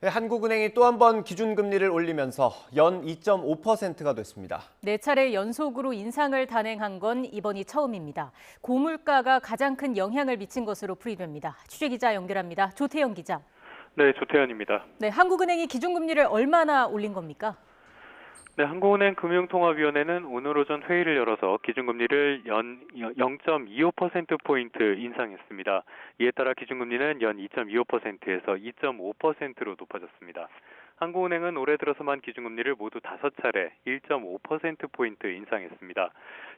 네, 한국은행이 또 한 번 기준금리를 올리면서 연 2.5%가 됐습니다. 네 차례 연속으로 인상을 단행한 건 이번이 처음입니다. 고물가가 가장 큰 영향을 미친 것으로 풀이됩니다. 취재기자 연결합니다. 조태영 기자. 네, 조태현입니다. 네, 한국은행이 기준금리를 얼마나 올린 겁니까? 네, 한국은행 금융통합위원회는 오늘 오전 회의를 열어서 기준금리를 연 0.25%포인트 인상했습니다. 이에 따라 기준금리는 연 2.25%에서 2.5%로 높아졌습니다. 한국은행은 올해 들어서만 기준금리를 모두 5차례 1.5%포인트 인상했습니다.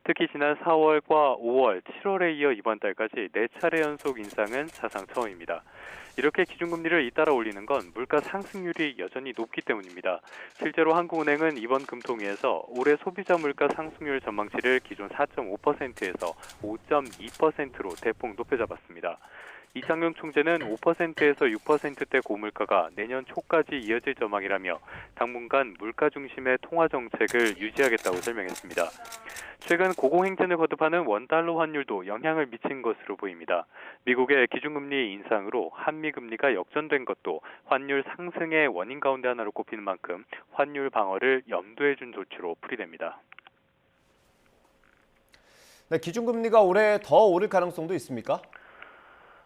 특히 지난 4월과 5월, 7월에 이어 이번 달까지 4차례 연속 인상은 사상 처음입니다. 이렇게 기준금리를 잇따라 올리는 건 물가 상승률이 여전히 높기 때문입니다. 실제로 한국은행은 이번 금통위에서 올해 소비자 물가 상승률 전망치를 기존 4.5%에서 5.2%로 대폭 높여잡았습니다. 이창용 총재는 5%에서 6%대 고물가가 내년 초까지 이어질 전망이라며 당분간 물가 중심의 통화 정책을 유지하겠다고 설명했습니다. 최근 고공행진을 거듭하는 원달러 환율도 영향을 미친 것으로 보입니다. 미국의 기준금리 인상으로 한미금리가 역전된 것도 환율 상승의 원인 가운데 하나로 꼽히는 만큼 환율 방어를 염두에 준 조치로 풀이됩니다. 네, 기준금리가 올해 더 오를 가능성도 있습니까?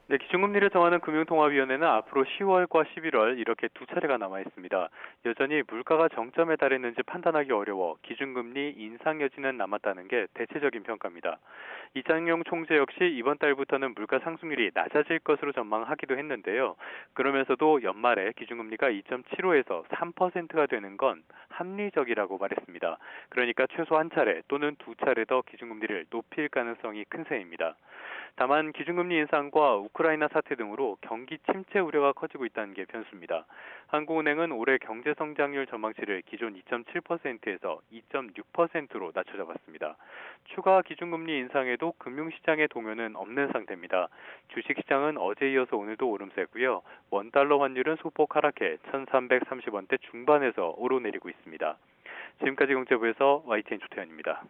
네, 기준금리를 정하는 금융통합위원회는 앞으로 10월과 11월 이렇게 두 차례가 남아 있습니다. 여전히 물가가 정점에 달했는지 판단하기 어려워 기준금리 인상 여지는 남았다는 게 대체적인 평가입니다. 이창용 총재 역시 이번 달부터는 물가 상승률이 낮아질 것으로 전망하기도 했는데요. 그러면서도 연말에 기준금리가 2.75에서 3%가 되는 건 합리적이라고 말했습니다. 그러니까 최소 한 차례 또는 두 차례 더 기준금리를 높일 가능성이 큰 셈입니다. 다만 기준금리 인상과 우크라이나 사태 등으로 경기 침체 우려가 커지고 있다는 게 변수입니다. 한국은행은 올해 경제 성장률 전망치를 기존 2.7%에서 2.6%로 낮춰 잡았습니다. 추가 기준금리 인상에도 금융시장의 동요는 없는 상태입니다. 주식시장은 어제 이어서 오늘도 오름세고요. 원달러 환율은 소폭 하락해 1,330원대 중반에서 오르내리고 있습니다. 지금까지 경제부에서 YTN 조태현입니다.